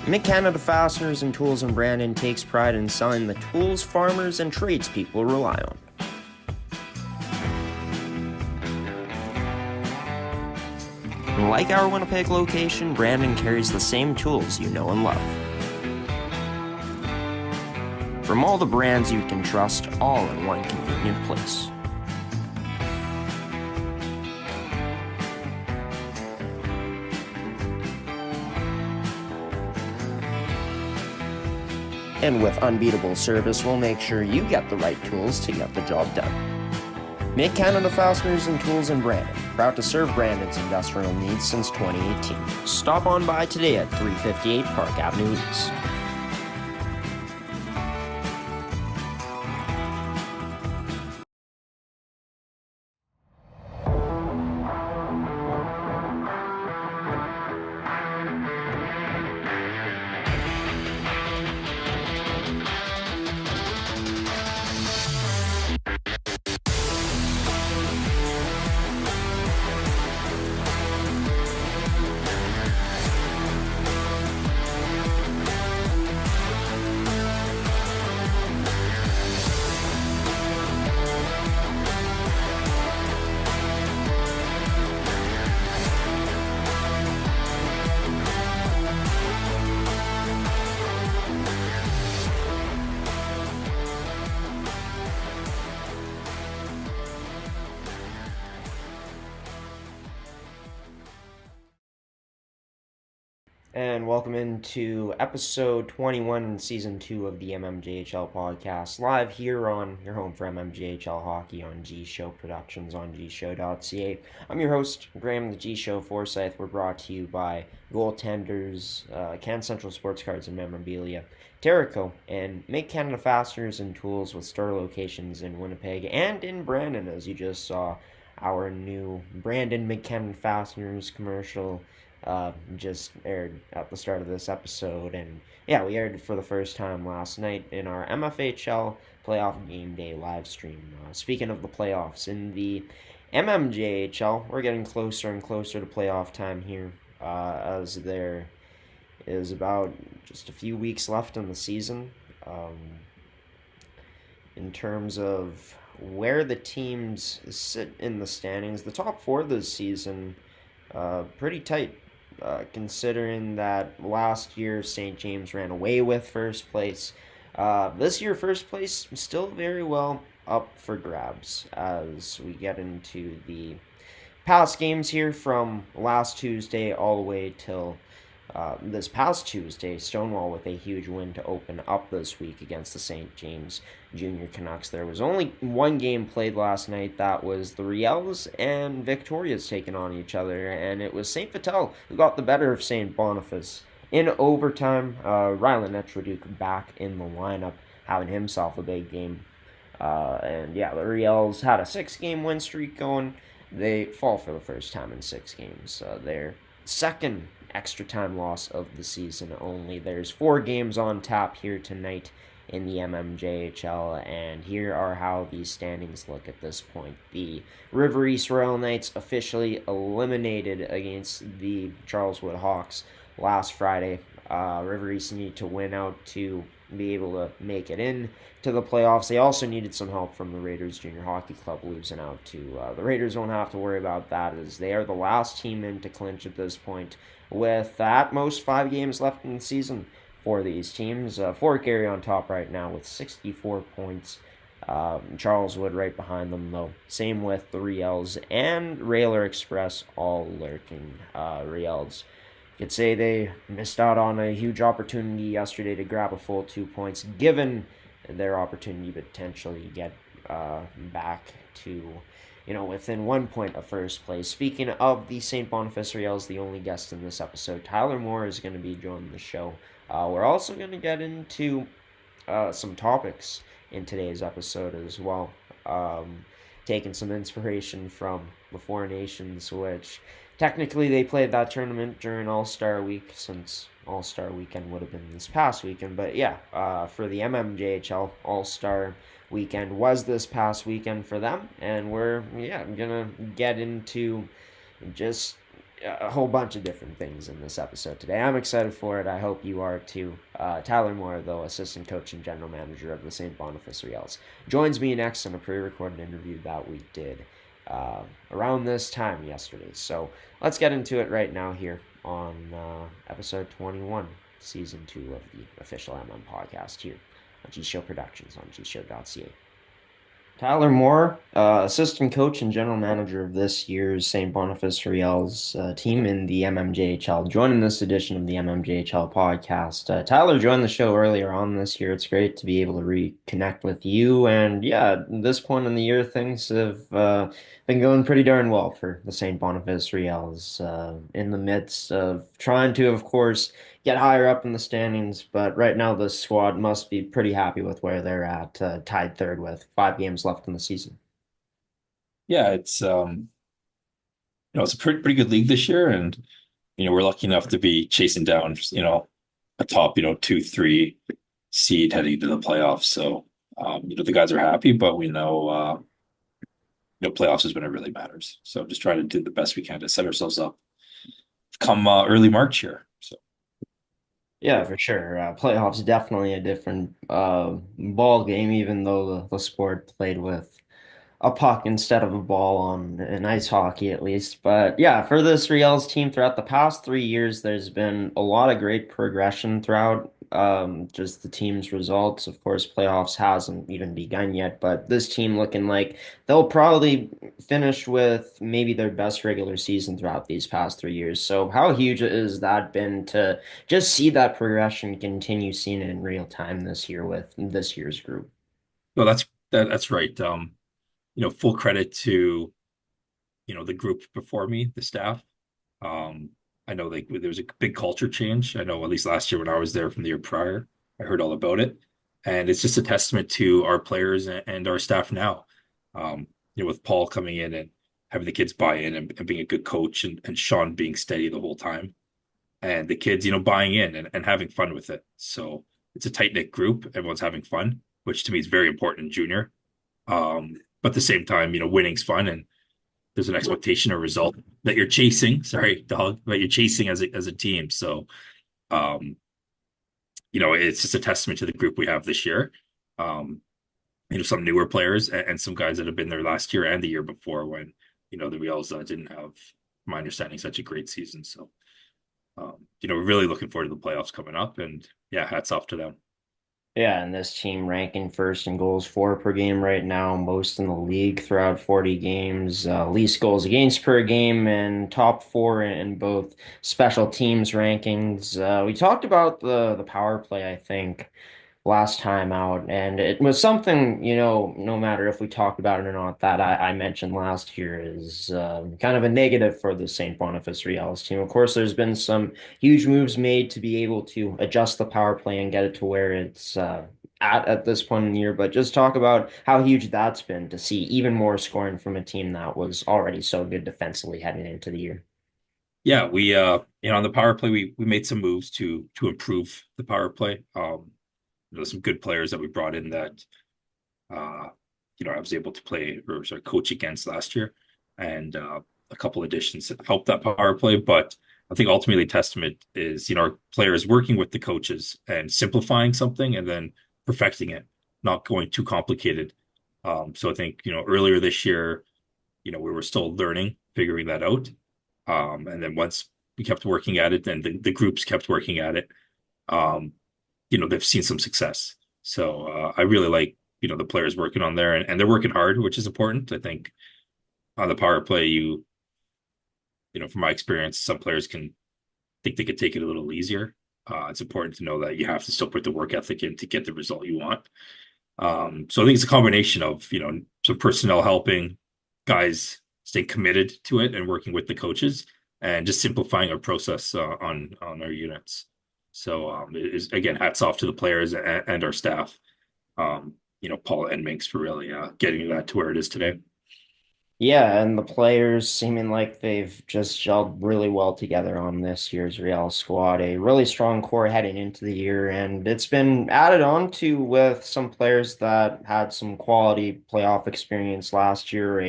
Mid-Canada Fasteners and Tools in Brandon takes pride in selling the tools farmers and tradespeople rely on. Like our Winnipeg location, Brandon carries the same tools you know and love. From all the brands you can trust, all in one convenient place. And with unbeatable service, we'll make sure you get the right tools to get the job done. Mid-Canada Fasteners and Tools in Brandon, proud to serve Brandon's industrial needs since 2018. Stop on by today at 358 Park Avenue East. And welcome into episode 21 in season 2 of the MMJHL Podcast, live here on your home for MMJHL Hockey on G Show Productions on gshow.ca. I'm your host, Graham, the G Show Forsyth. We're brought to you by Goaltenders, Can Central Sports Cards and Memorabilia, Terrico, and Make Canada Fasteners and Tools with store locations in Winnipeg and in Brandon, as you just saw our new Brandon McKenna Fasteners commercial just aired at the start of this episode, and yeah, we aired it for the first time last night in our MFHL playoff game day live stream. Speaking of the playoffs, in the MMJHL, we're getting closer and closer to playoff time here, as there is about just a few weeks left in the season. In terms of where the teams sit in the standings, the top four this season, pretty tight. Considering that last year St. James ran away with first place. This year first place still very well up for grabs as we get into the past games here from last Tuesday all the way till this past Tuesday. Stonewall with a huge win to open up this week against the St. James Junior Canucks. There was only one game played last night. That was the Riels and Victoria's taking on each other, and it was St. Vital who got the better of St. Boniface in overtime. Rylan Etchwaduk back in the lineup, having himself a big game. And yeah, the Riels had a 6-game win streak going. They fall for the first time in 6 games. Their second extra time loss of the season only. There's 4 games on tap here tonight in the MMJHL, and here are how these standings look at this point. The River East Royal Knights officially eliminated against the Charleswood Hawks last Friday. River East needed to win out to be able to make it in to the playoffs. They also needed some help from the Raiders Junior Hockey Club losing out to. The Raiders won't have to worry about that, as they are the last team in to clinch at this point, with at most 5 games left in the season for these teams. Fort Garry on top right now with 64 points. Charleswood right behind them, though. Same with the Riels and Railer Express, all lurking. Riels, you could say they missed out on a huge opportunity yesterday to grab a full 2 points, given their opportunity to potentially get back to, within 1 point of first place. Speaking of the St. Boniface Riels, the only guest in this episode, Tyler Moore is going to be joining the show. We're also going to get into some topics in today's episode as well. Taking some inspiration from the Four Nations, which technically they played that tournament during All-Star Week, since All-Star Weekend would have been this past weekend. But yeah, for the MMJHL, All-Star Weekend was this past weekend for them. And we're, going to get into just a whole bunch of different things in this episode today. I'm excited for it. I hope you are too. Tyler Moore, though, assistant coach and general manager of the St. Boniface Riels, joins me next in a pre-recorded interview that we did around this time yesterday. So let's get into it right now here on episode 21, season 2 of the official podcast here on G Show Productions on gshow.ca. Tyler Moore, assistant coach and general manager of this year's St. Boniface Riels team in the MMJHL, joining this edition of the MMJHL podcast. Tyler joined the show earlier on this year. It's great to be able to reconnect with you. And yeah, at this point in the year, things have been going pretty darn well for the St. Boniface Riels in the midst of trying to, of course, get higher up in the standings, but right now the squad must be pretty happy with where they're at, tied third with 5 games left in the season. Yeah, it's a pretty good league this year, and we're lucky enough to be chasing down a top 2, 3 seed heading to the playoffs. So the guys are happy, but we know playoffs is when it really matters. So just trying to do the best we can to set ourselves up come early March here. So Yeah, for sure. Playoffs definitely a different ball game, even though the sport played with a puck instead of a ball on in ice hockey at least. But yeah, for this Riels team throughout the past 3 years, there's been a lot of great progression throughout just the team's results. Of course, playoffs hasn't even begun yet, but this team looking like they'll probably finish with maybe their best regular season throughout these past 3 years. So how huge has that been to just see that progression continue seen in real time this year with this year's group? no, that's right. Full credit to the group before me, the staff. Um, I know like there was a big culture change. I know at least last year when I was there from the year prior, I heard all about it. And it's just a testament to our players and our staff now. With Paul coming in and having the kids buy in and being a good coach and Sean being steady the whole time. And the kids, buying in and having fun with it. So it's a tight-knit group. Everyone's having fun, which to me is very important in junior. But at the same time, winning's fun and there's an expectation or result that you're chasing. Sorry, dog, but you're chasing as a team. So, um, it's just a testament to the group we have this year. Um, some newer players and some guys that have been there last year and the year before when the Reals didn't have, my understanding, such a great season. So, we're really looking forward to the playoffs coming up, and yeah, hats off to them. Yeah, and this team ranking first in goals for per game right now, most in the league throughout 40 games, least goals against per game, and top four in both special teams rankings. We talked about the power play, I think, last time out. And it was something, no matter if we talked about it or not, that I mentioned last year is kind of a negative for the St. Boniface Riels team. Of course, there's been some huge moves made to be able to adjust the power play and get it to where it's at this point in the year. But just talk about how huge that's been to see even more scoring from a team that was already so good defensively heading into the year. Yeah, we on the power play we made some moves to improve the power play. Some good players that we brought in that uh, I was able to play or sorry, coach against last year, and a couple additions that helped that power play. But I think ultimately, testament is our players working with the coaches and simplifying something and then perfecting it, not going too complicated. So I think earlier this year, we were still learning, figuring that out, and then once we kept working at it, then the groups kept working at it. Um, they've seen some success. So I really like the players working on there and they're working hard, which is important. I think on the power play, from my experience, some players can think they could take it a little easier. It's important to know that you have to still put the work ethic in to get the result you want. So I think it's a combination of some personnel helping, guys staying committed to it and working with the coaches, and just simplifying our process on our units. So it is, again, hats off to the players and our staff. Paul and Minks for really getting that to where it is today. Yeah, and the players seeming like they've just gelled really well together on this year's Real squad. A really strong core heading into the year, and it's been added on to with some players that had some quality playoff experience last year.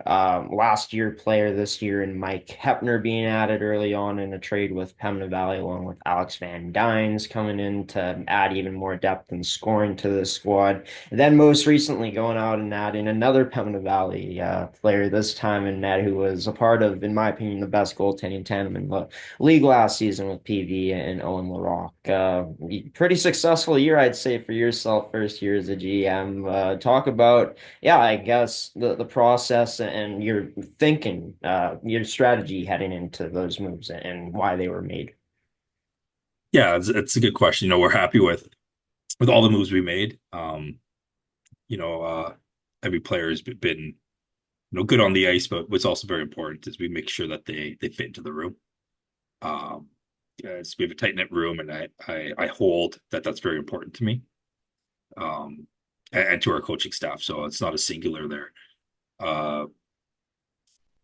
last year player this year, and Mike Hepner being added early on in a trade with Pembina Valley, along with Alex Van Dynes coming in to add even more depth and scoring to the squad. And then most recently going out and adding another Pembina Valley player, this time in net, who was a part of, in my opinion, the best goaltending tandem in the league last season with PV and Owen LaRock. Pretty successful year, I'd say, for yourself, first year as a GM. Talk about, yeah, I guess the process and your thinking, your strategy heading into those moves and why they were made. Yeah, it's a good question. We're happy with all the moves we made. You know, every player has been good on the ice, but what's also very important is we make sure that they fit into the room. Um, yes, we have a tight knit room, and I hold that's very important to me. Um, and to our coaching staff, so it's not a singular there. Uh,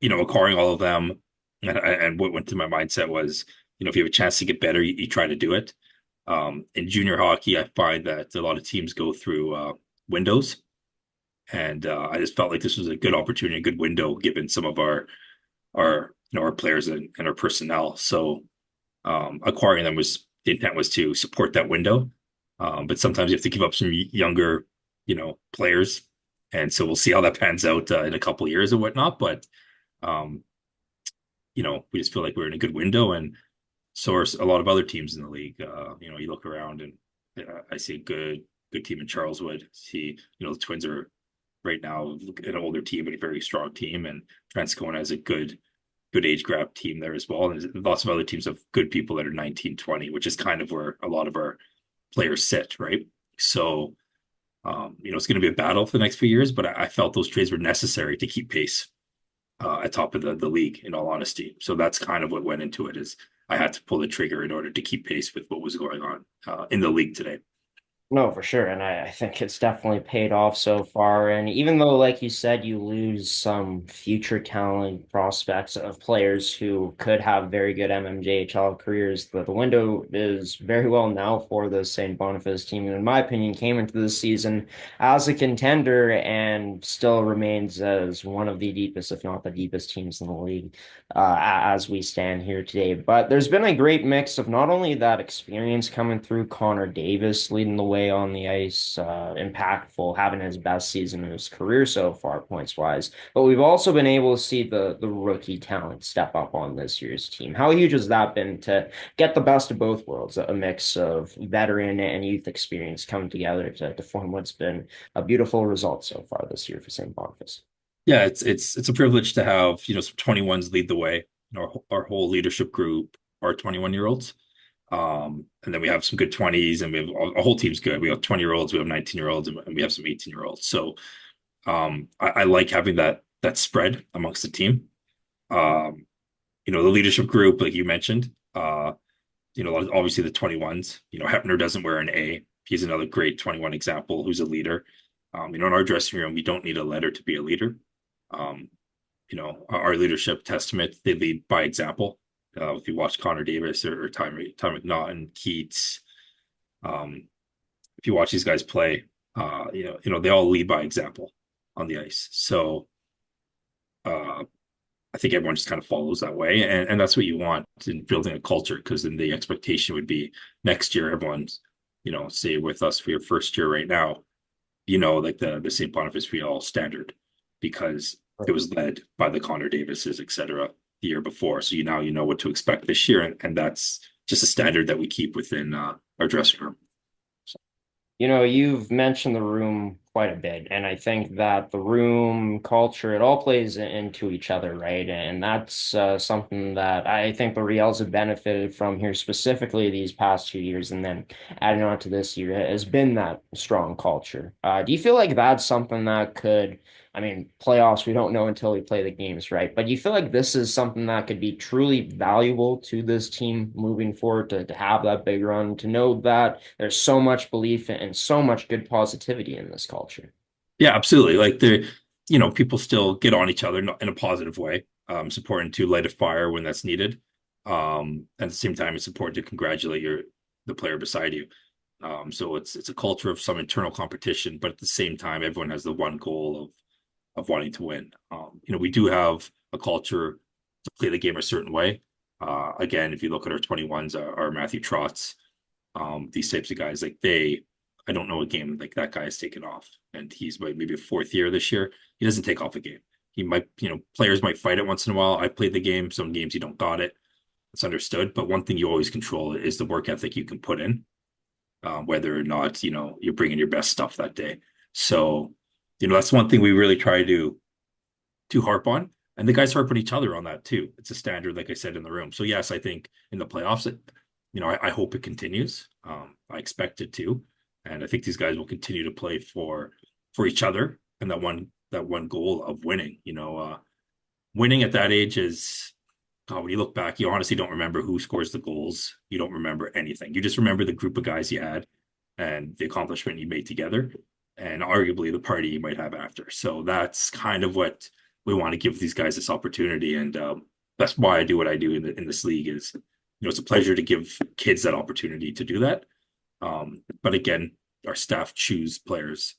Acquiring all of them, and what went through my mindset was, if you have a chance to get better, you try to do it. In junior hockey, I find that a lot of teams go through windows, and I just felt like this was a good opportunity, a good window, given some of our players and our personnel. So acquiring them was the intent was to support that window, but sometimes you have to give up some younger, players, and so we'll see how that pans out in a couple of years and whatnot. But um, we just feel like we're in a good window, and so are a lot of other teams in the league. You look around, and I see a good team in Charleswood. See, the Twins are right now an older team, but a very strong team, and Transcona has a good age grab team there as well. And there's lots of other teams of good people that are 19, 20, which is kind of where a lot of our players sit, right? So, it's going to be a battle for the next few years, but I felt those trades were necessary to keep pace at top of the league, in all honesty. So that's kind of what went into it, is I had to pull the trigger in order to keep pace with what was going on in the league today. No, for sure. And I think it's definitely paid off so far. And even though, like you said, you lose some future talent prospects of players who could have very good MMJHL careers, the window is very well now for the St. Boniface team. And in my opinion, came into the season as a contender and still remains as one of the deepest, if not the deepest teams in the league as we stand here today. But there's been a great mix of not only that experience coming through, Connor Davis leading the way on the ice, impactful, having his best season in his career so far, points wise. But we've also been able to see the rookie talent step up on this year's team. How huge has that been to get the best of both worlds, a mix of veteran and youth experience coming together to form what's been a beautiful result so far this year for St. Boniface? Yeah, it's a privilege to have some 21s lead the way. Our whole leadership group are 21-year-olds. And then we have some good 20s, and we have our whole team's good. We have 20-year-olds, we have 19-year-olds, and we have some 18-year-olds. So I like having that spread amongst the team. The leadership group, like you mentioned, obviously the 21s. Hepner doesn't wear an A. He's another great 21 example who's a leader. In our dressing room, we don't need a letter to be a leader. Um, our leadership testament, they lead by example. If you watch Connor Davis or Ty McNaughton, Keats, if you watch these guys play, they all lead by example on the ice. So I think everyone just kind of follows that way, and that's what you want in building a culture, because then the expectation would be next year everyone's, say with us for your first year right now, like the St. Boniface Riels standard, because it was led by the Connor Davises, et cetera, the year before. So now you know what to expect this year, and that's just a standard that we keep within our dressing room. You've mentioned the room quite a bit, and I think that the room culture, it all plays into each other, right? And that's something that I think the Reals have benefited from here, specifically these past 2 years, and then adding on to this year has been that strong culture. Do you feel like that's something that could, I mean, playoffs, we don't know until we play the games, right? But do you feel like this is something that could be truly valuable to this team moving forward to have that big run, to know that there's so much belief and so much good positivity in this culture? Yeah, absolutely. Like people still get on each other in a positive way. It's important to light a fire when that's needed. At the same time, it's important to congratulate the player beside you. So it's a culture of some internal competition, but at the same time, everyone has the one goal of wanting to win. We do have a culture to play the game a certain way. Again, if you look at our 21s, our Matthew Trotz, these types of guys, like I don't know a game like that guy has taken off, and he's maybe a fourth year this year. He doesn't take off a game. He might, players might fight it once in a while. I played the game. Some games you don't got it. It's understood. But one thing you always control is the work ethic you can put in, whether or not, you're bringing your best stuff that day. So, that's one thing we really try to harp on. And the guys harp on each other on that too. It's a standard, like I said, in the room. So yes, I think in the playoffs, I hope it continues. I expect it to, and I think these guys will continue to play for each other and that one goal of winning. Winning at that age is, when you look back, you honestly don't remember who scores the goals. You don't remember anything. You just remember the group of guys you had and the accomplishment you made together, and arguably the party you might have after. So that's kind of what we want to give these guys, this opportunity, and that's why I do what I do in this league. Is it's a pleasure to give kids that opportunity to do that. But again, our staff choose players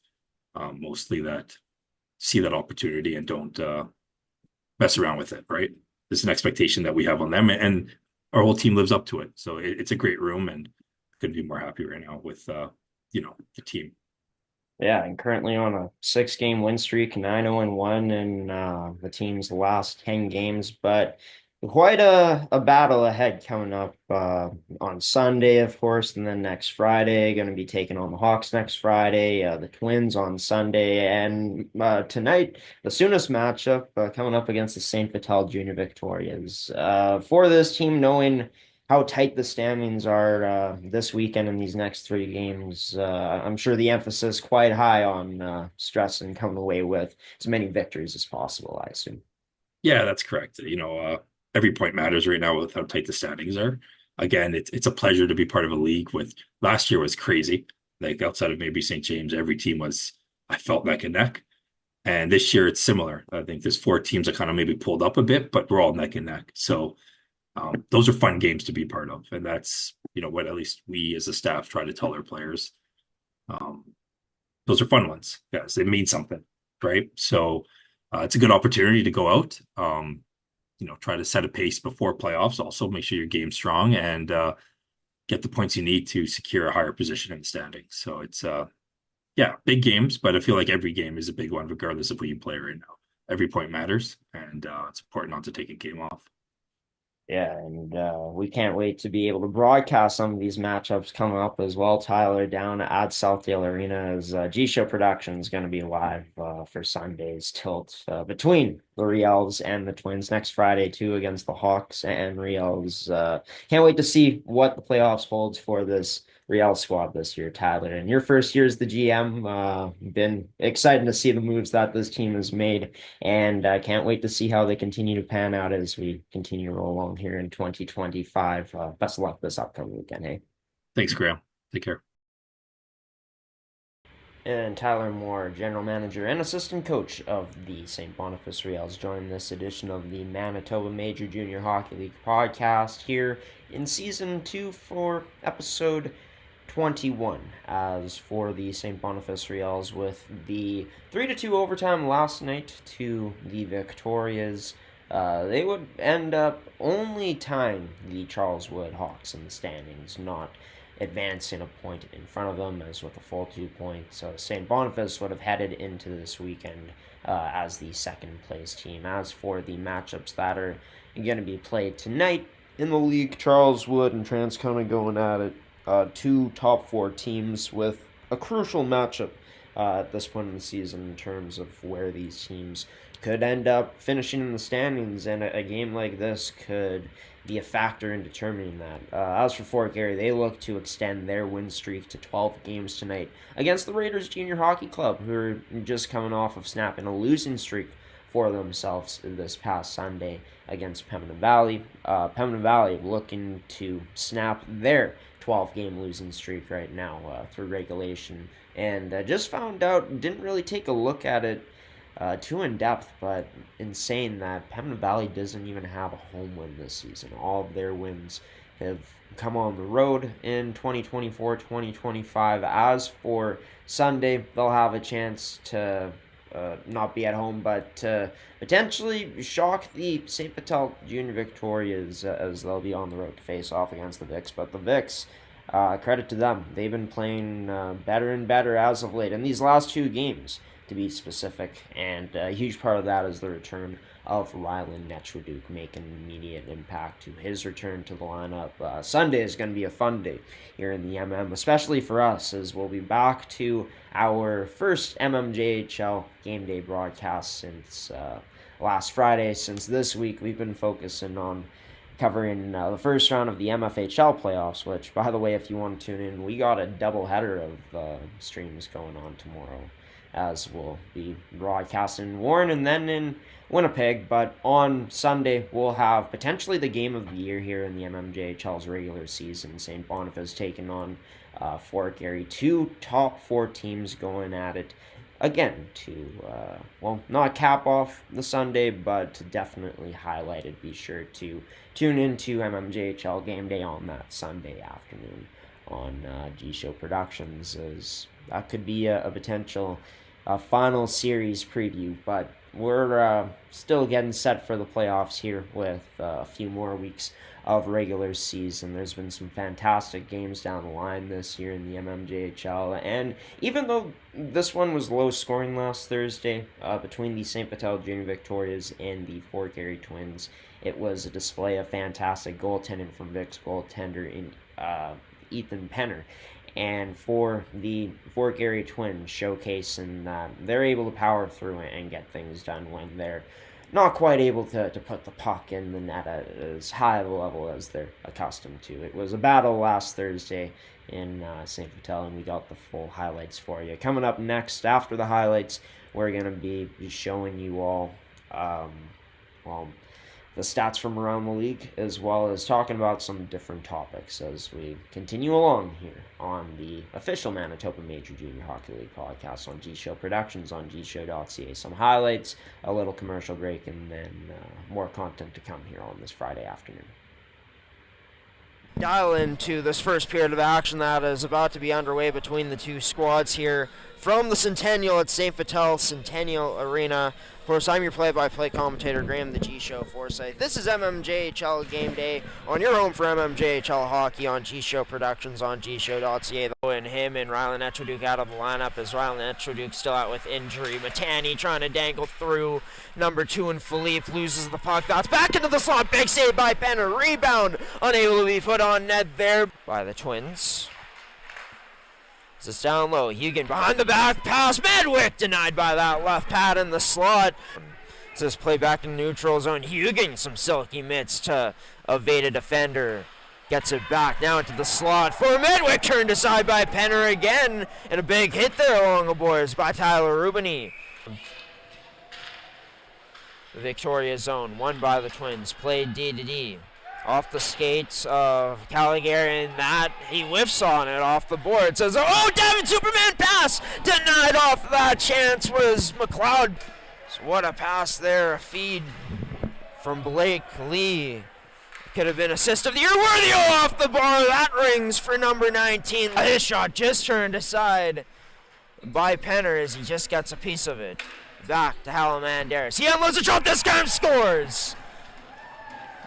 mostly that see that opportunity and don't mess around with it. Right? There's an expectation that we have on them, and our whole team lives up to it. So it's a great room, and couldn't be more happy right now with the team. Yeah, and currently on a 6-game win streak, 9-0-1 in the team's last 10 games. But quite a battle ahead coming up on Sunday, of course, and then next Friday. Going to be taking on the Hawks next Friday, the Twins on Sunday, and tonight, the soonest matchup coming up against the St. Vital Junior Victorias. For this team, knowing how tight the standings are this weekend in these next 3 games. I'm sure the emphasis quite high on stress and coming away with as many victories as possible, I assume. Yeah, that's correct. Every point matters right now with how tight the standings are. Again, it's a pleasure to be part of a league with last year was crazy. Like outside of maybe St. James, every team I felt neck and neck. And this year it's similar. I think there's 4 teams that kind of maybe pulled up a bit, but we're all neck and neck. So those are fun games to be part of. And that's, what at least we as a staff try to tell our players. Um, those are fun ones. Yes, they mean something, right? So it's a good opportunity to go out. Try to set a pace before playoffs. Also, make sure your game's strong and get the points you need to secure a higher position in the standings. So it's big games, but I feel like every game is a big one, regardless of who you play right now. Every point matters, and it's important not to take a game off. Yeah, and we can't wait to be able to broadcast some of these matchups coming up as well, Tyler, down at Southdale Arena as G-Show Production is going to be live for Sunday's tilt between the Riels and the Twins next Friday, too, against the Hawks and Riels. Can't wait to see what the playoffs holds for this Riels squad this year, Tyler. And your first year as the GM, been excited to see the moves that this team has made, and I can't wait to see how they continue to pan out as we continue to roll along here in 2025. Best of luck this upcoming weekend, hey? Thanks, Graham. Take care. And Tyler Moore, general manager and assistant coach of the St. Boniface Riels, joined this edition of the Manitoba Major Junior Hockey League podcast here in season 2 for episode 21. As for the St. Boniface Riels, with the 3-2 overtime last night to the Victorias, they would end up only tying the Charles Wood Hawks in the standings, not advancing a point in front of them, as with a full 2 points. St. Boniface would have headed into this weekend as the second place team. As for the matchups that are going to be played tonight in the league, Charles Wood and Transcona going at it. 2 top 4 teams with a crucial matchup at this point in the season in terms of where these teams could end up finishing in the standings, and a game like this could be a factor in determining that. As for Fort Garry, they look to extend their win streak to 12 games tonight against the Raiders Junior Hockey Club, who are just coming off of snapping a losing streak for themselves this past Sunday against Pembina Valley. Pembina Valley looking to snap their 12-game losing streak right now through regulation, and just found out, didn't really take a look at it too in depth, but insane that Pembina Valley doesn't even have a home win this season. All of their wins have come on the road in 2024-2025. As for Sunday, they'll have a chance to not be at home, but potentially shock the St. Vital Junior Victorias as they'll be on the road to face off against the Vics. But the Vics, credit to them, they've been playing better and better as of late in these last 2 games, to be specific, and a huge part of that is the return of Rylan Netraduk, making an immediate impact to his return to the lineup. Sunday is going to be a fun day here in the especially for us, as we'll be back to our first MMJHL game day broadcast since last Friday. Since this week, we've been focusing on covering the first round of the MFHL playoffs, which, by the way, if you want to tune in, we got a doubleheader of streams going on tomorrow, as we'll be broadcasting in Warren and then in Winnipeg. But on Sunday, we'll have potentially the game of the year here in the MMJHL's regular season. St. Boniface taking on Fort Garry. 2 top 4 teams going at it again to, not cap off the Sunday, but definitely highlight it. Be sure to tune into MMJHL Game Day on that Sunday afternoon on G Show Productions, as that could be a potential final series preview. But we're still getting set for the playoffs here with a few more weeks of regular season. There's been some fantastic games down the line this year in the MMJHL, and even though this one was low scoring last Thursday between the St. Vital Junior Victorias and the Fort Garry Twins, it was a display of fantastic goaltending from Vic's goaltender in Ethan Penner. And for the Fort Garry Twins, showcasing that they're able to power through and get things done when they're not quite able to put the puck in the net at as high of a level as they're accustomed to. It was a battle last Thursday in St. Vital, and we got the full highlights for you. Coming up next, after the highlights, we're going to be showing you all the stats from around the league, as well as talking about some different topics as we continue along here on the official Manitoba Major Junior Hockey League podcast on G Show Productions on mmjhl.ca. Some highlights, a little commercial break, and then more content to come here on this Friday afternoon. Dial into this first period of action that is about to be underway between the 2 squads here from the Centennial at St. Vital Centennial Arena. Of course, I'm your play-by-play commentator, Graham the G-Show Forsyth. This is MMJHL Game Day on your home for MMJHL Hockey on G-Show Productions on mmjhl.ca. And him and Rylan Netraduk out of the lineup, as Rylan Netraduk still out with injury. Matani trying to dangle through. Number 2 and Philippe loses the puck. That's back into the slot. Big save by Penner. Rebound unable to be put on net there by the Twins. It's down low. Hugan behind the back pass. Medwick denied by that left pad in the slot. It's this play back in neutral zone. Hugan some silky mitts to evade a defender. Gets it back now into the slot for Medwick. Turned aside by Penner again. And a big hit there along the boards by Tyler Rubini. The Victoria zone won by the Twins. Played D-to-D. Off the skates of Caligari, and that he whiffs on it off the board. Says, oh, Devin Superman pass! Denied off that chance was McLeod. So what a pass there, a feed from Blake Lee. Could have been assist of the year. Worthy off the bar. That rings for number 19. His shot just turned aside by Penner as he just gets a piece of it. Back to Halamandaris. He unloads the shot. This time scores.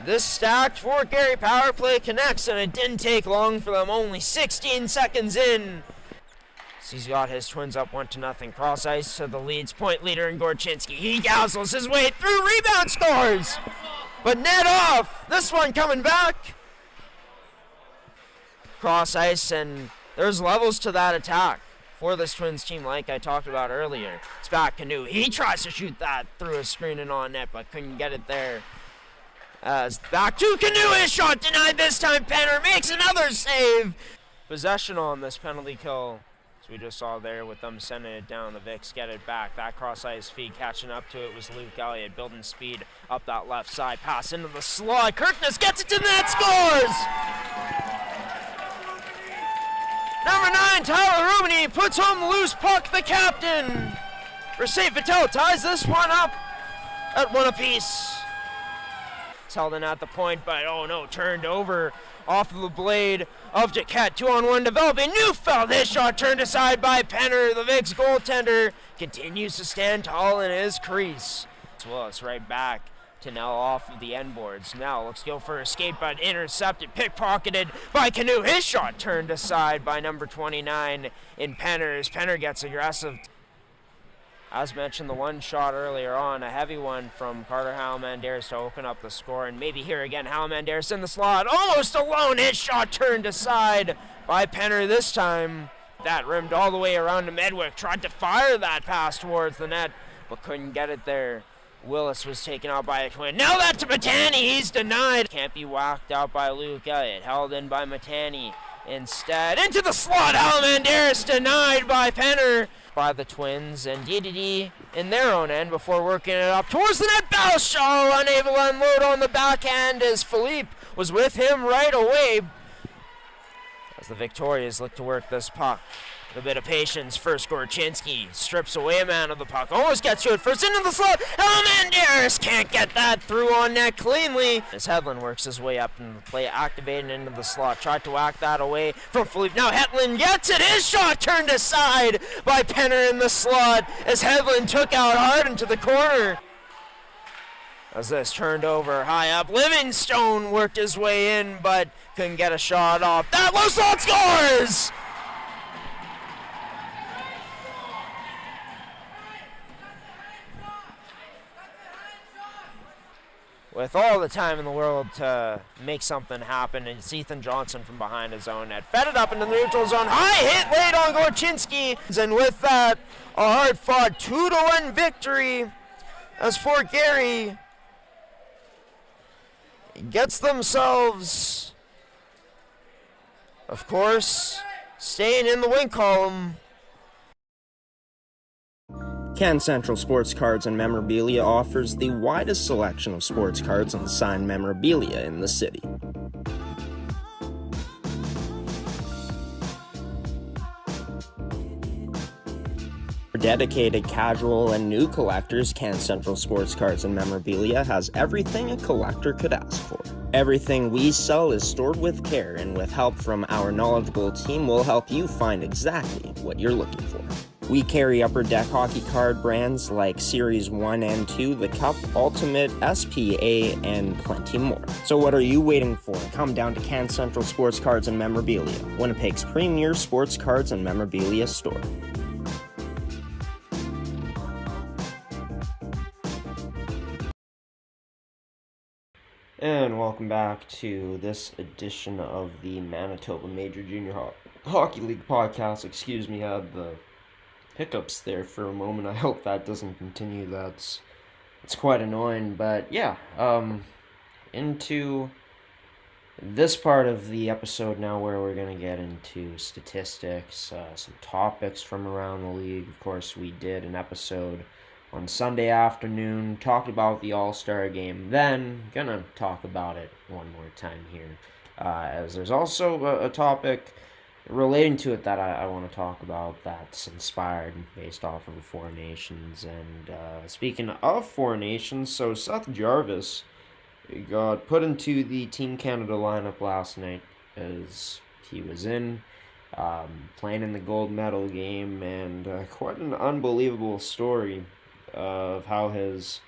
This stacked Fort Garry power play connects, and it didn't take long for them. Only 16 seconds in. So he's got his Twins up 1-0. Cross ice to the Leeds point leader in Gorchinski. He dazzles his way through. Rebound, scores. But net off. This one coming back. Cross ice, and there's levels to that attack for this Twins team, like I talked about earlier. It's back Canoe. He tries to shoot that through a screen and on net, but couldn't get it there. As back to Canoe, his shot denied this time. Penner makes another save. Possession on this penalty kill, as we just saw there with them sending it down. The Vics get it back. That cross-ice feed catching up to it was Luke Elliott, building speed up that left side. Pass into the slot. Kirkness gets it to the net, scores! Number 9, Tyler Rubini puts home the loose puck. The captain for St. Vital ties this one up at 1 apiece. Held in at the point, but oh no, turned over off of the blade of Jaquette. 2-on-1 developing. Neufeld, his shot turned aside by Penner. The Vics goaltender continues to stand tall in his crease. Willis right back to Nell off of the end boards. Nell looks to go for a skate, but intercepted, pickpocketed by Canoe. His shot turned aside by number 29 in Penner. As Penner gets aggressive. As mentioned, the one shot earlier on, a heavy one from Carter Howell-Mandaris to open up the score. And maybe here again, Howell-Mandaris in the slot, almost alone. His shot turned aside by Penner this time. That rimmed all the way around to Medwick. Tried to fire that pass towards the net, but couldn't get it there. Willis was taken out by a twin. Now that to Matani. He's denied. Can't be whacked out by Luke Elliott. Held in by Matani. Instead, into the slot. Howell-Mandaris denied by Penner. By the Twins, and DDD in their own end before working it up towards the net. Balshaw unable to unload on the backhand as Philippe was with him right away. As the Victorias look to work this puck. A bit of patience. First, Gorchinski strips away a man of the puck. Almost gets to it first into the slot. Howell-Mandaris can't get that through on net cleanly. As Hedlund works his way up and the play activated into the slot. Tried to whack that away from Philippe. Now Hedlund gets it. His shot turned aside by Penner in the slot as Hedlund took out hard into the corner. As this turned over high up, Livingstone worked his way in but couldn't get a shot off. That low slot scores! With all the time in the world to make something happen, and it's Ethan Johnson from behind his own net. Fed it up into the neutral zone. High hit late on Gorchinski. And with that, a hard-fought 2-1 victory as Fort Garry gets themselves, of course, staying in the win column. Can Central Sports Cards and Memorabilia offers the widest selection of sports cards and signed memorabilia in the city. For dedicated casual and new collectors, Can Central Sports Cards and Memorabilia has everything a collector could ask for. Everything we sell is stored with care, and with help from our knowledgeable team, we'll help you find exactly what you're looking for. We carry Upper Deck hockey card brands like Series 1 and 2, the Cup, Ultimate, SPA, and plenty more. So what are you waiting for? Come down to Can Central Sports Cards and Memorabilia, Winnipeg's premier sports cards and memorabilia store. And welcome back to this edition of the Manitoba Major Junior Hockey League podcast. Excuse me, I had the hiccups there for a moment. I hope that doesn't continue. It's quite annoying, but yeah, into this part of the episode now where we're going to get into statistics, some topics from around the league. Of course, we did an episode on Sunday afternoon, talked about the All-Star game, then gonna talk about it one more time here, as there's also a topic relating to it that I want to talk about that's inspired based off of the Four Nations. And speaking of Four Nations, so Seth Jarvis got put into the Team Canada lineup last night as he was playing in the gold medal game, and quite an unbelievable story of how his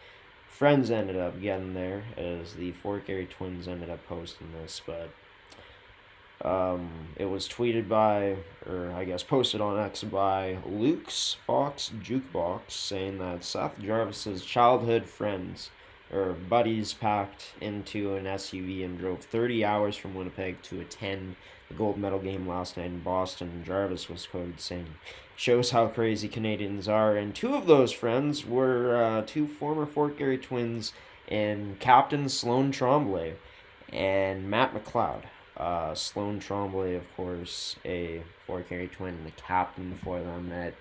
friends ended up getting there, as the Fort Garry Twins ended up posting this, but it was tweeted by, or I guess posted on X by Luke's Fox Jukebox, saying that Seth Jarvis's childhood friends or buddies packed into an SUV and drove 30 hours from Winnipeg to attend the gold medal game last night in Boston. Jarvis was quoted saying, "Shows how crazy Canadians are." And two of those friends were two former Fort Garry Twins and Captain Sloan Tremblay and Matt McLeod. Sloan Tremblay, of course, a Fort Garry Twin and the captain for them at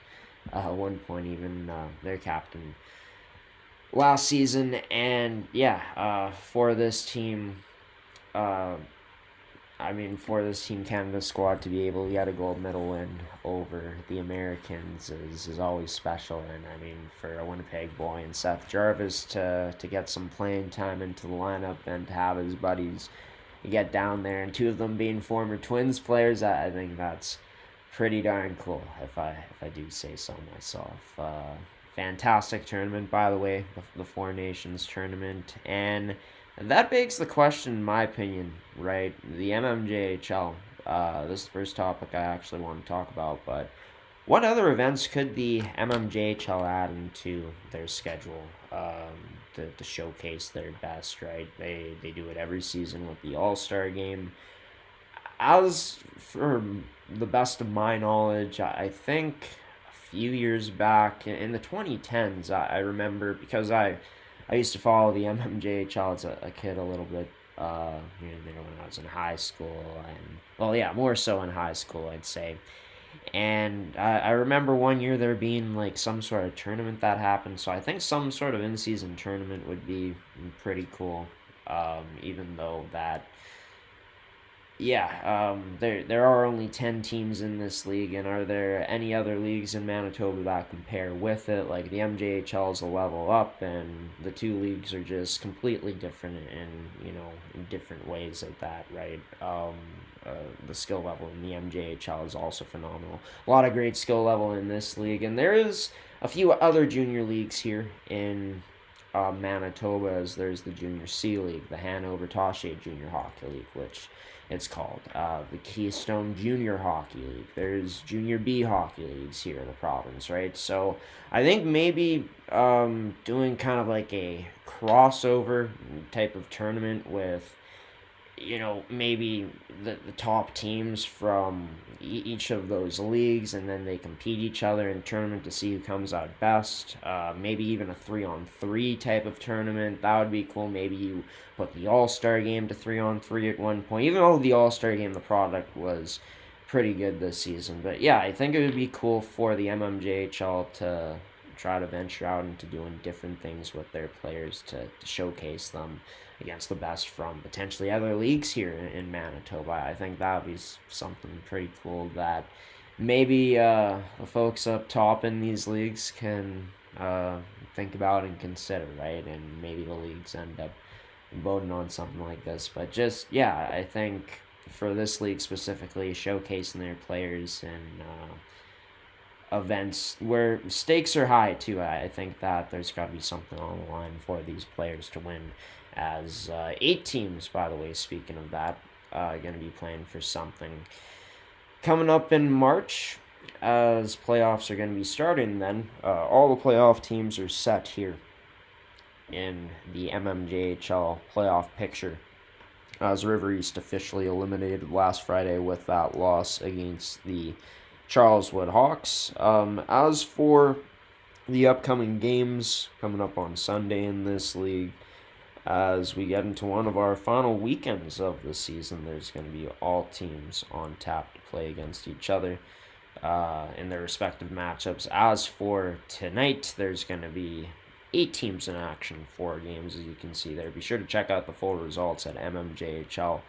one point, even their captain last season. And yeah, for this team, for this Team Canada squad to be able to get a gold medal win over the Americans is always special. And I mean, for a Winnipeg boy and Seth Jarvis to get some playing time into the lineup and to have his buddies get down there, and 2 of them being former Twins players. I think that's pretty darn cool, if I do say so myself. Fantastic tournament, by the way, the Four Nations tournament, and that begs the question, in my opinion, right? The MMJHL. This is the first topic I actually want to talk about, but what other events could the MMJHL add into their schedule to showcase their best, right? They do it every season with the All-Star Game. As for the best of my knowledge, I think a few years back, in the 2010s, I remember, because I used to follow the MMJHL as a kid a little bit, when I was in high school, and, well, yeah, more so in high school, I'd say. And I remember one year there being like some sort of tournament that happened, so I think some sort of in-season tournament would be pretty cool. Even though that, yeah, there are only 10 teams in this league, and are there any other leagues in Manitoba that compare with it? Like, the MJHL is a level up, and the 2 leagues are just completely different in different ways at that, right? The skill level in the MJHL is also phenomenal. A lot of great skill level in this league, and there is a few other junior leagues here in Manitoba, as there's the Junior C League, the Hanover Tosche Junior Hockey League, which it's called, the Keystone Junior Hockey League. There's Junior B Hockey Leagues here in the province, right? So I think maybe doing kind of like a crossover type of tournament with, maybe the top teams from each of those leagues, and then they compete each other in a tournament to see who comes out best. Maybe even a 3-on-3 type of tournament. That would be cool. Maybe you put the All-Star Game to 3-on-3 at one point. Even though the All-Star Game, the product was pretty good this season. But yeah, I think it would be cool for the MMJHL to try to venture out into doing different things with their players to showcase them against the best from potentially other leagues here in Manitoba. I think that would be something pretty cool that maybe the folks up top in these leagues can think about and consider, right? And maybe the leagues end up voting on something like this. But just, yeah, I think for this league specifically, showcasing their players and events where stakes are high too, I think that there's got to be something on the line for these players to win, as 8 teams, by the way, speaking of that, going to be playing for something coming up in March, as playoffs are going to be starting then. All the playoff teams are set here in the MMJHL playoff picture, as River East officially eliminated last Friday with that loss against the Charleswood Hawks. As for the upcoming games coming up on Sunday in this league, as we get into one of our final weekends of the season, there's going to be all teams on tap to play against each other in their respective matchups. As for tonight, there's going to be 8 teams in action, 4 games, as you can see there. Be sure to check out the full results at mmjhl.ca.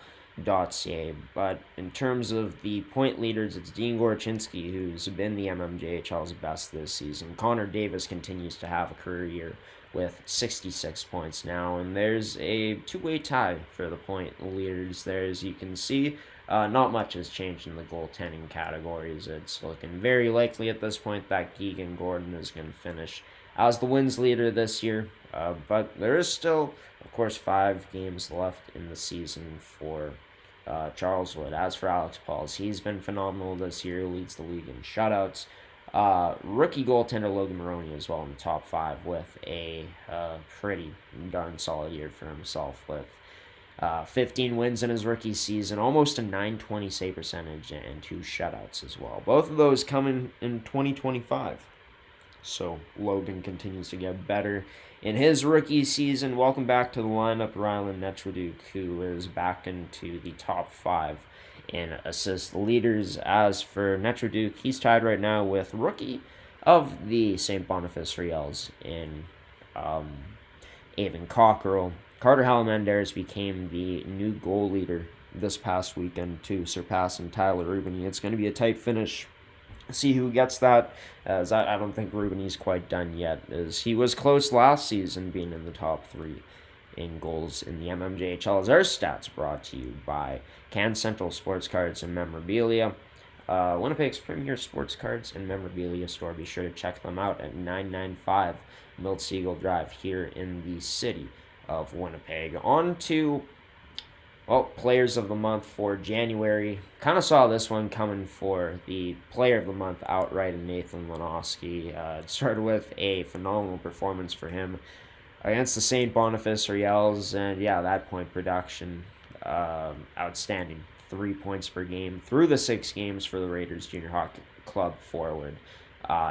But in terms of the point leaders, it's Dean Gorchinski who's been the MMJHL's best this season. Connor Davis continues to have a career year with 66 points now, and there's a 2-way tie for the point leaders there, as you can see. Not much has changed in the goaltending categories. It's looking very likely at this point that Keegan Gordon is going to finish as the wins leader this year, but there is still, of course, 5 games left in the season for Charleswood. As for Alex Pauls, he's been phenomenal this year, leads the league in shutouts. Rookie goaltender Logan Maroney as well in the top 5 with a pretty darn solid year for himself, with 15 wins in his rookie season, almost a .920 save percentage, and 2 shutouts as well. Both of those coming in 2025. So Logan continues to get better in his rookie season. Welcome back to the lineup, Rylan Netraduk, who is back into the top 5 in assist leaders. As for Netraduk, he's tied right now with rookie of the St. Boniface Riels in Avon Cockerell. Carter Halamanders became the new goal leader this past weekend too, surpassing Tyler Rubini. It's going to be a tight finish. See who gets that, as I don't think Rubini's quite done yet, as he was close last season being in the top 3 in goals in the MMJHL is our stats, brought to you by Can Central Sports Cards and Memorabilia. Winnipeg's premier sports cards and memorabilia store. Be sure to check them out at 995 Milt Siegel Drive here in the city of Winnipeg. On to, well, Players of the Month for January. Kind of saw this one coming for the Player of the Month outright in Nathan Lanoski. It started with a phenomenal performance for him against the St. Boniface Riels, and yeah, that point production, outstanding. 3 points per game through the 6 games for the Raiders Junior Hockey Club forward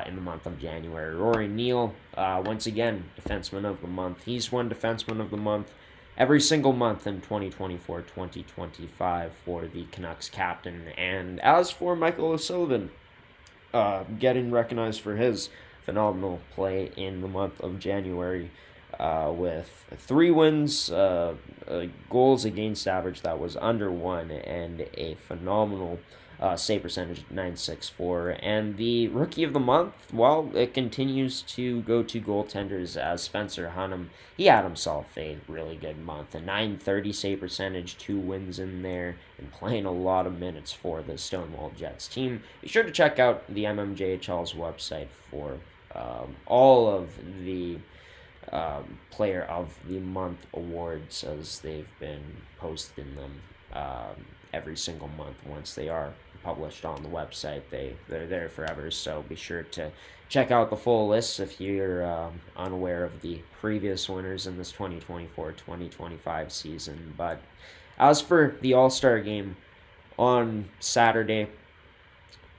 in the month of January. Rory Neal, once again, Defenseman of the Month. He's won Defenseman of the Month every single month in 2024-2025 for the Canucks captain. And as for Michael O'Sullivan, getting recognized for his phenomenal play in the month of January, with 3 wins, goals against average that was under 1, and a phenomenal save percentage at .964. And the Rookie of the Month, well, it continues to go to goaltenders, as Spencer Hunnam. He had himself a really good month. A .930 save percentage, 2 wins in there, and playing a lot of minutes for the Stonewall Jets team. Be sure to check out the MMJHL's website for all of the Player of the Month awards, as they've been posting them every single month. Once they are published on the website, they're there forever, so be sure to check out the full list if you're unaware of the previous winners in this 2024-2025 season. But as for the All-Star game on Saturday,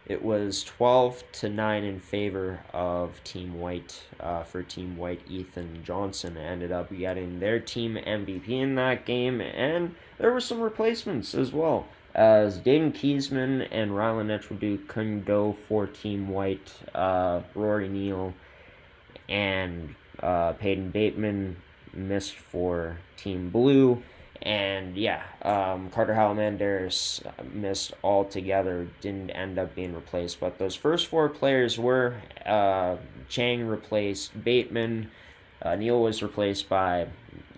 it was 12-9 in favor of Team White. For Team White, Ethan Johnson ended up getting their team MVP in that game, and there were some replacements as well, as Dayton Kiesman and Rylan Etchell-Duke couldn't go for Team White. Rory Neal and Peyton Bateman missed for Team Blue. And yeah, Carter Halamandaris missed altogether, didn't end up being replaced. But those first 4 players were Chang replaced Bateman, Neal was replaced by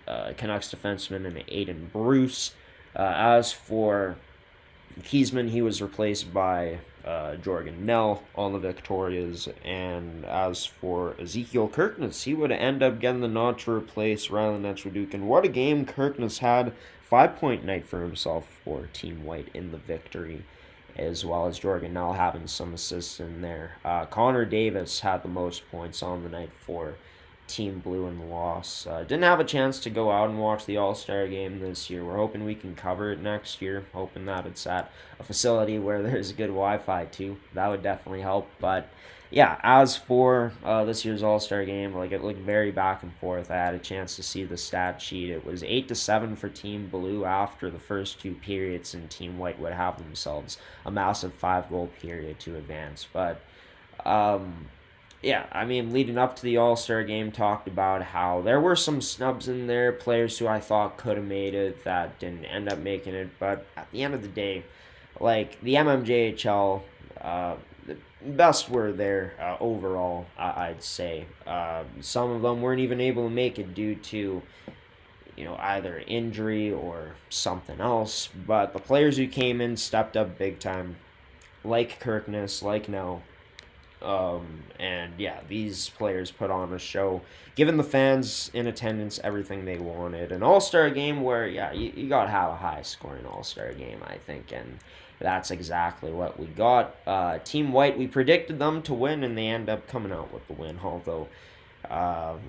Canucks defenseman and Aiden Bruce. As for Kiesman, he was replaced by Jorgen Nell on the Victorias. And as for Ezekiel Kirkness, he would end up getting the nod to replace Rylan Etchell-Duke. And what a game Kirkness had. 5-point night for himself for Team White in the victory, as well as Jorgen Nell having some assists in there. Connor Davis had the most points on the night for Team Blue in the loss. Didn't have a chance to go out and watch the All-Star game this year. We're hoping we can cover it next year, hoping that it's at a facility where there's good Wi-Fi too. That would definitely help. But yeah, as for this year's All-Star game, like, it looked very back and forth. I had a chance to see the stat sheet. It was 8-7 for Team Blue after the first 2 periods, and Team White would have themselves a massive 5-goal period to advance. But yeah, I mean, leading up to the All-Star game, talked about how there were some snubs in there, players who I thought could have made it that didn't end up making it. But at the end of the day, like, the MMJHL, the best were there overall, I'd say. Some of them weren't even able to make it due to, either injury or something else. But the players who came in stepped up big time, like Kirkness, like Nell. And yeah, these players put on a show, giving the fans in attendance everything they wanted. An All-Star game where, yeah, you got to have a high-scoring All-Star game, I think, and that's exactly what we got. Team White, we predicted them to win, and they end up coming out with the win, although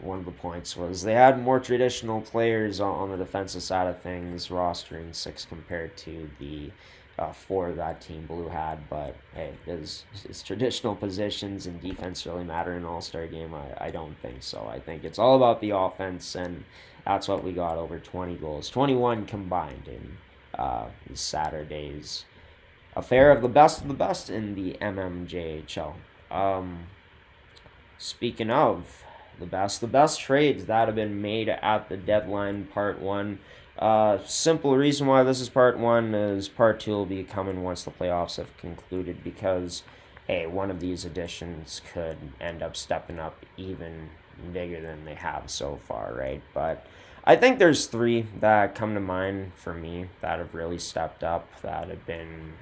one of the points was they had more traditional players on the defensive side of things, rostering 6 compared to the 4 that Team Blue had. But hey, does traditional positions and defense really matter in an All-Star game? I don't think so. I think it's all about the offense, and that's what we got, over 20 goals, 21 combined in Saturday's affair of the best in the MMJHL. Speaking of the best trades that have been made at the deadline, part 1. Simple reason why this is part 1 is part 2 will be coming once the playoffs have concluded, because hey, one of these additions could end up stepping up even bigger than they have so far, right? But I think there's three that come to mind for me that have really stepped up, that have been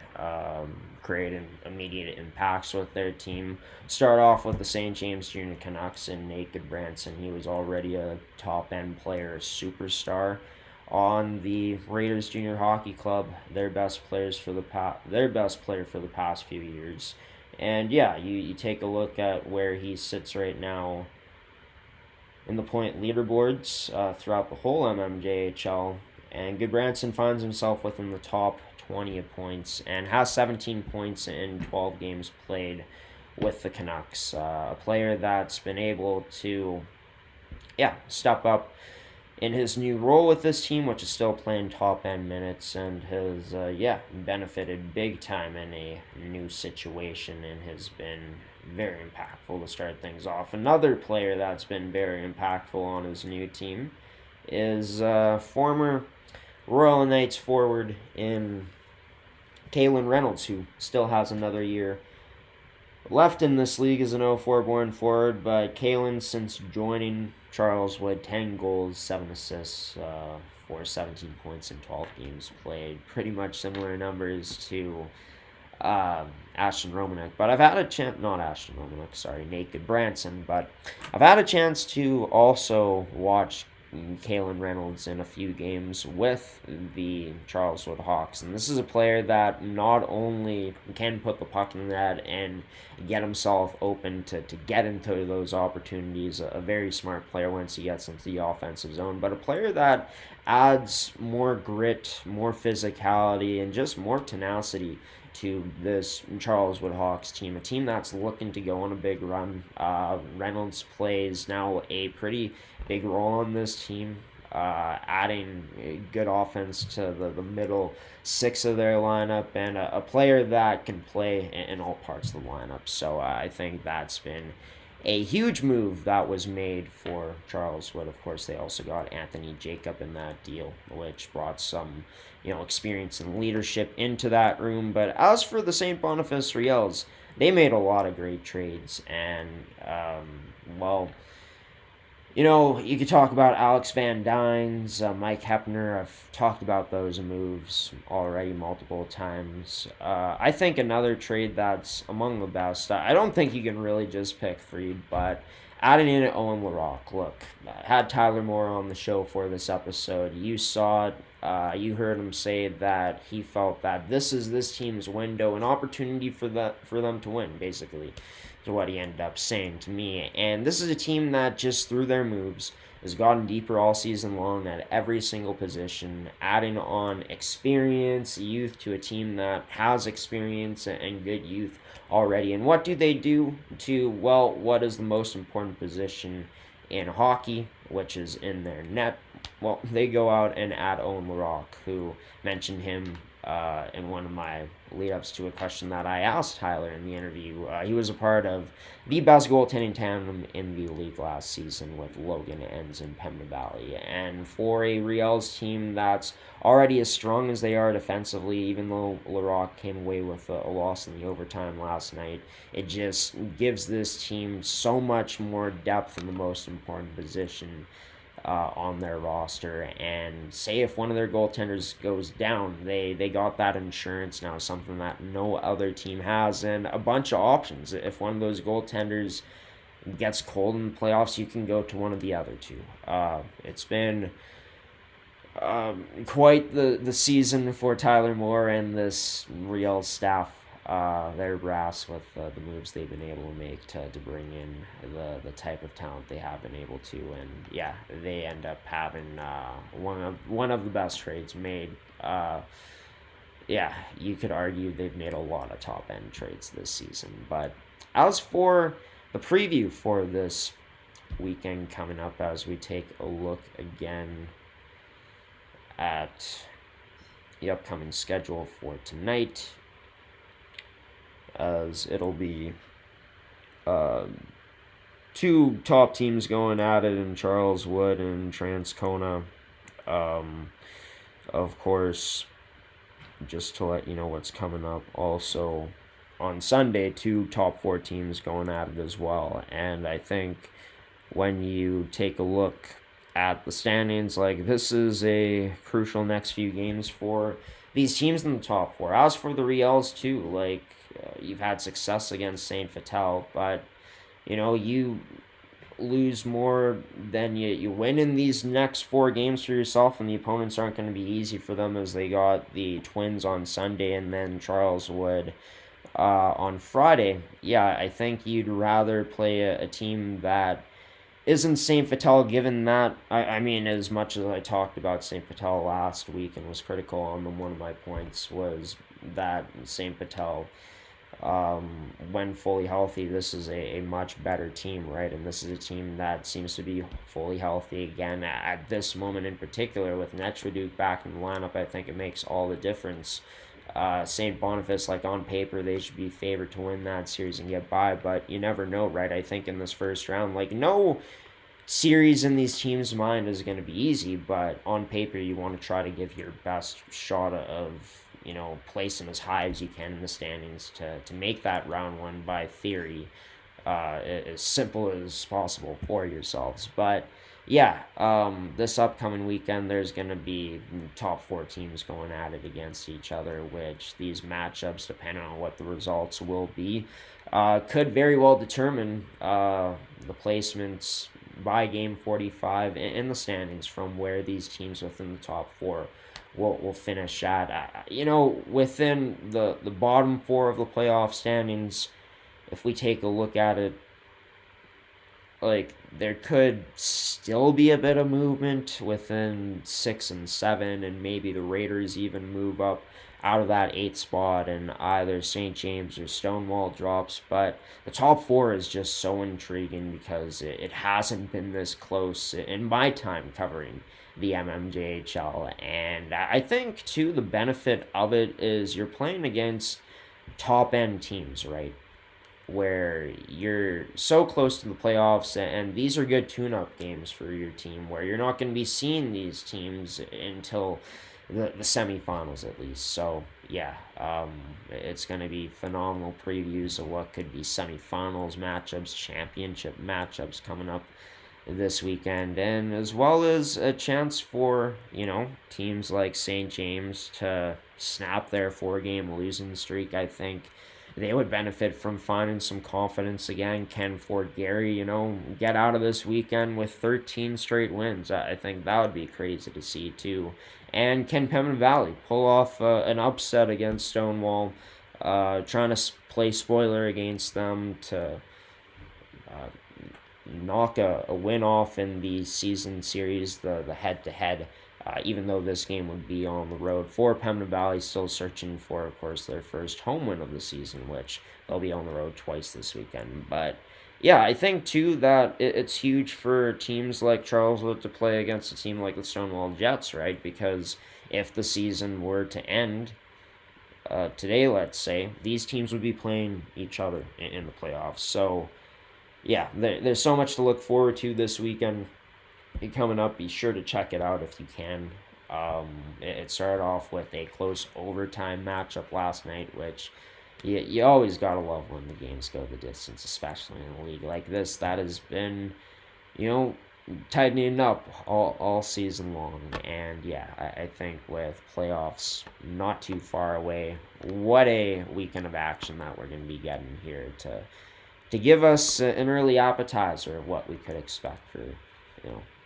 creating immediate impacts with their team. Start off with the St. James Junior Canucks and Nate Goodbranson. He was already a top-end player, a superstar on the Raiders Junior Hockey Club, their best player for the past few years. And yeah, you take a look at where he sits right now in the point leaderboards throughout the whole MMJHL, and Goodbranson finds himself within the top 20 of points and has 17 points in 12 games played with the Canucks. A player that's been able to, step up in his new role with this team, which is still playing top-end minutes, and has, benefited big time in a new situation and has been very impactful to start things off. Another player that's been very impactful on his new team is former Royal Knights forward in Kalen Reynolds, who still has another year left in this league as an 04 born forward. But Kalen, since joining Charles Wood, 10 goals, 7 assists for 17 points in 12 games played. Pretty much similar numbers to Ashton Romanek. But I've had a chance, not Ashton Romanek, sorry, Nate Goodbranson. But I've had a chance to also watch Kalen Reynolds in a few games with the Charles Wood Hawks. And this is a player that not only can put the puck in the net and get himself open to get into those opportunities, a very smart player once he gets into the offensive zone, but a player that adds more grit, more physicality, and just more tenacity to this Charles Wood Hawks team, a team that's looking to go on a big run. Reynolds plays now a pretty big role on this team, adding a good offense to the middle six of their lineup, and a player that can play in all parts of the lineup. So I think that's been a huge move that was made for Charles Wood. Of course, they also got Anthony Jacob in that deal, which brought some experience and leadership into that room. But as for the St. Boniface Riels, they made a lot of great trades, and you could talk about Alex Van Dynes, Mike Hepner. I've talked about those moves already multiple times. I think another trade that's among the best, I don't think you can really just pick three, but adding in Owen LaRocque. Look, I had Tyler Moore on the show for this episode. You saw it. You heard him say that he felt that this is this team's window, an opportunity for them to win, basically, is what he ended up saying to me. And this is a team that just through their moves has gotten deeper all season long at every single position, adding on experience, youth to a team that has experience and good youth already. And what do they do to, what is the most important position in hockey, which is in their net? Well, they go out and add Owen LaRocque, who mentioned him in one of my lead-ups to a question that I asked Tyler in the interview. He was a part of the best goaltending tandem in the league last season with Logan Enns and Pembina Valley. And for a Riels team that's already as strong as they are defensively, even though LaRocque came away with a loss in the overtime last night, it just gives this team so much more depth in the most important position on their roster. And say if one of their goaltenders goes down, they got that insurance now, something that no other team has, and a bunch of options. If one of those goaltenders gets cold in the playoffs, you can go to one of the other two. It's been quite the season for Tyler Moore and this Riels staff. Their brass with the moves they've been able to make to bring in the type of talent they have been able to, and yeah, they end up having one of the best trades made. You could argue they've made a lot of top end trades this season. But as for the preview for this weekend coming up, as we take a look again at the upcoming schedule for tonight, as it'll be two top teams going at it in Charles Wood and Transcona. Of course, just to let you know what's coming up, also on Sunday, two top four teams going at it as well. And I think when you take a look at the standings. Like, this is a crucial next few games for these teams in the top four. As for the Riels too, like, you've had success against Saint Vital, but you lose more than you win in these next four games for yourself, and the opponents aren't going to be easy for them, as they got the Twins on Sunday and then Charleswood on Friday. Yeah, I think you'd rather play a team that isn't Saint Vital, given that, I mean, as much as I talked about Saint Vital last week and was critical on them, one of my points was that Saint Vital, when fully healthy, this is a much better team, right? And this is a team that seems to be fully healthy again at this moment in particular. With Netraduke back in the lineup, I think it makes all the difference. St. Boniface, like, on paper, they should be favored to win that series and get by, but you never know, right? I think in this first round, like, no series in these teams' mind is going to be easy, but on paper, you want to try to give your best shot of placing as high as you can in the standings to make that round one, by theory, as simple as possible for yourselves. But yeah, this upcoming weekend, there's going to be top four teams going at it against each other, which these matchups, depending on what the results will be, could very well determine the placements by game 45 in the standings, from where these teams within the top four will finish at. Within the bottom four of the playoff standings, if we take a look at it, like, there could still be a bit of movement within 6 and 7, and maybe the Raiders even move up out of that 8th spot, and either St. James or Stonewall drops. But the top four is just so intriguing, because it hasn't been this close in my time covering the MMJHL. And I think, too, the benefit of it is you're playing against top-end teams, right? Where you're so close to the playoffs, and these are good tune-up games for your team, where you're not going to be seeing these teams until the semifinals, at least. So yeah, it's going to be phenomenal previews of what could be semifinals matchups, championship matchups coming up this weekend, and as well as a chance for teams like St. James to snap their 4-game losing streak. I think they would benefit from finding some confidence again. Can Fort Garry, get out of this weekend with 13 straight wins? I think that would be crazy to see too. And can Pembina Valley pull off an upset against Stonewall, trying to play spoiler against them to knock a win off in the season series, the head-to-head, even though this game would be on the road for Pembina Valley, still searching for, of course, their first home win of the season, which they'll be on the road twice this weekend. But yeah, I think, too, that it's huge for teams like Charleswood to play against a team like the Stonewall Jets, right? Because if the season were to end today, let's say, these teams would be playing each other in the playoffs. So yeah, there's so much to look forward to this weekend coming up. Be sure to check it out if you can. It started off with a close overtime matchup last night, which you always gotta love when the games go the distance, especially in a league like this that has been, tightening up all season long. And yeah, I think with playoffs not too far away, what a weekend of action that we're going to be getting here to give us an early appetizer of what we could expect for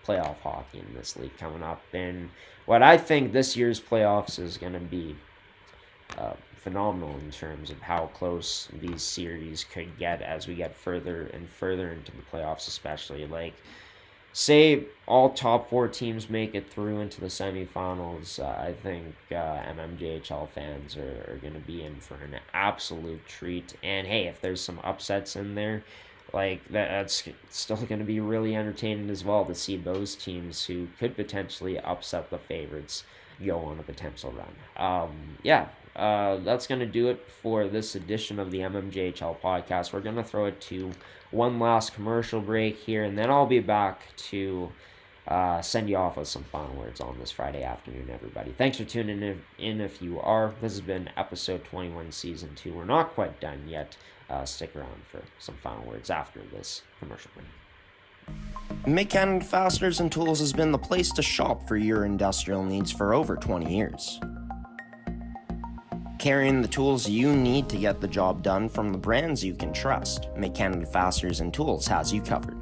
playoff hockey in this league coming up. And what I think this year's playoffs is going to be phenomenal in terms of how close these series could get as we get further and further into the playoffs, especially. Like, say all top four teams make it through into the semifinals, I think MMJHL fans are going to be in for an absolute treat. And hey, if there's some upsets in there, like that's still going to be really entertaining as well, to see those teams who could potentially upset the favorites go on a potential run. That's going to do it for this edition of the MMJHL podcast. We're going to throw it to one last commercial break here, and then I'll be back to send you off with some final words on this Friday afternoon, everybody. Thanks for tuning in if you are. This has been episode 21, season 2. We're not quite done yet. Stick around for some final words after this commercial break. Mid-Canada Fasteners and Tools has been the place to shop for your industrial needs for over 20 years. Carrying the tools you need to get the job done from the brands you can trust, Mid-Canada Fasteners and Tools has you covered.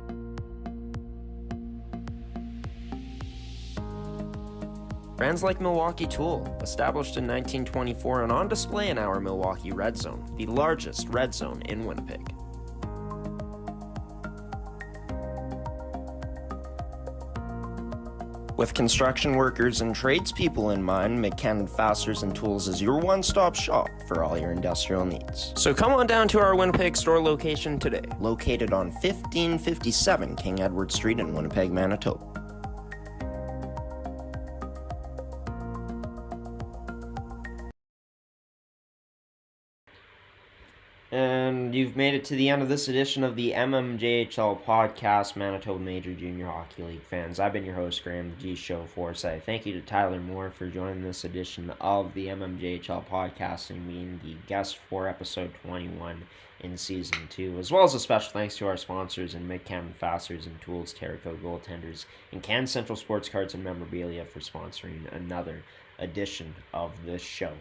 Brands like Milwaukee Tool, established in 1924 and on display in our Milwaukee Red Zone, the largest red zone in Winnipeg. With construction workers and tradespeople in mind, Mid-Canada Fasteners and Tools is your one-stop shop for all your industrial needs. So come on down to our Winnipeg store location today, located on 1557 King Edward Street in Winnipeg, Manitoba. And you've made it to the end of this edition of the MMJHL Podcast, Manitoba Major Junior Hockey League fans. I've been your host, Graham the G Show Forsyth. Thank you to Tyler Moore for joining this edition of the MMJHL Podcast and being the guest for episode 21 in season 2, as well as a special thanks to our sponsors in Mid-Canada Fasteners and Tools, Terrico Goaltenders, and Can Central Sports Cards and Memorabilia for sponsoring another edition of this show.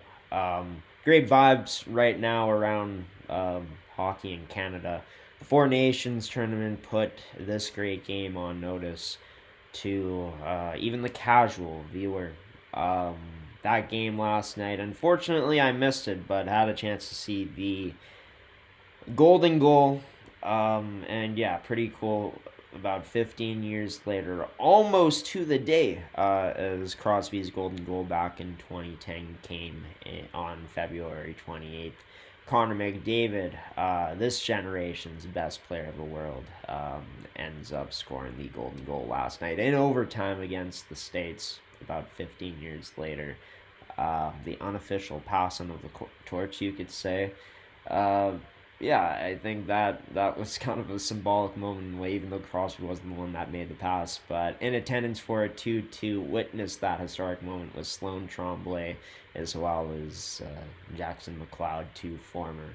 Great vibes right now around hockey in Canada. The Four Nations tournament put this great game on notice to even the casual viewer. That game last night, unfortunately I missed it, but had a chance to see the golden goal. And yeah, pretty cool. About 15 years later, almost to the day, as Crosby's golden goal back in 2010 came on February 28th. Connor McDavid, this generation's best player of the world, ends up scoring the golden goal last night in overtime against the States about 15 years later. The unofficial passing of the torch, you could say. Yeah, I think that was kind of a symbolic moment in a way, even though Crosby wasn't the one that made the pass. But in attendance for it, to witness that historic moment was Sloan Tremblay, as well as Jackson McLeod, two former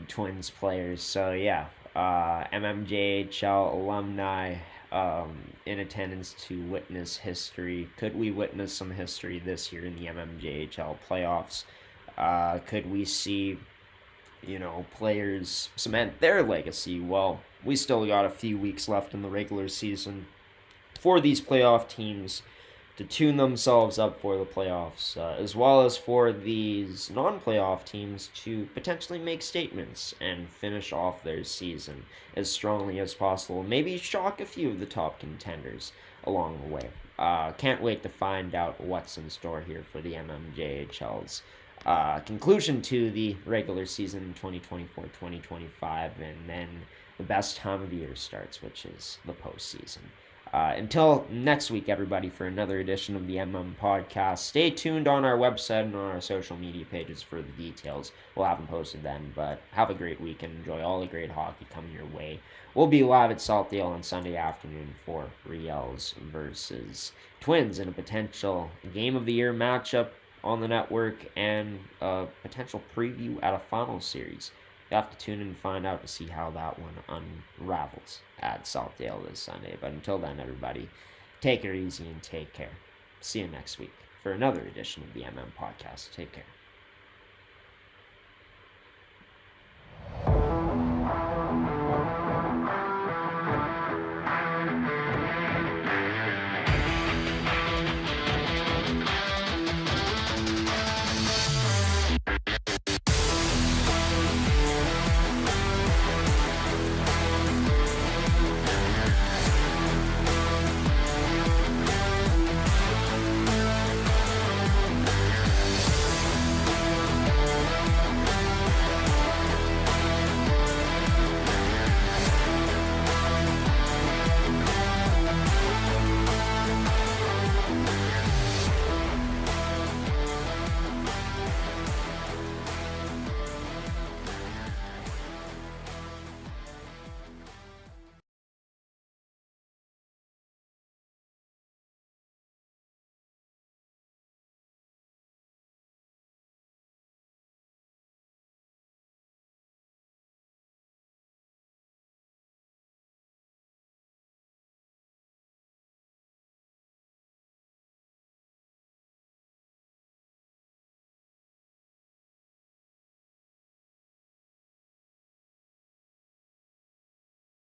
Twins players. So yeah, MMJHL alumni in attendance to witness history. Could we witness some history this year in the MMJHL playoffs? Could we see players cement their legacy? Well, we still got a few weeks left in the regular season for these playoff teams to tune themselves up for the playoffs, as well as for these non-playoff teams to potentially make statements and finish off their season as strongly as possible. Maybe shock a few of the top contenders along the way. Can't wait to find out what's in store here for the MMJHL's conclusion to the regular season in 2024-2025, and then the best time of the year starts, which is the postseason. Until next week, everybody, for another edition of the MM Podcast. Stay tuned on our website and on our social media pages for the details. We'll have them posted then, but have a great week and enjoy all the great hockey coming your way. We'll be live at Saltdale on Sunday afternoon for Riels versus Twins in a potential Game of the Year matchup on the network and a potential preview at a final series. You have to tune in and find out to see how that one unravels at Saltdale this Sunday. But until then, everybody, take it easy and take care. See you next week for another edition of the MM Podcast. Take care.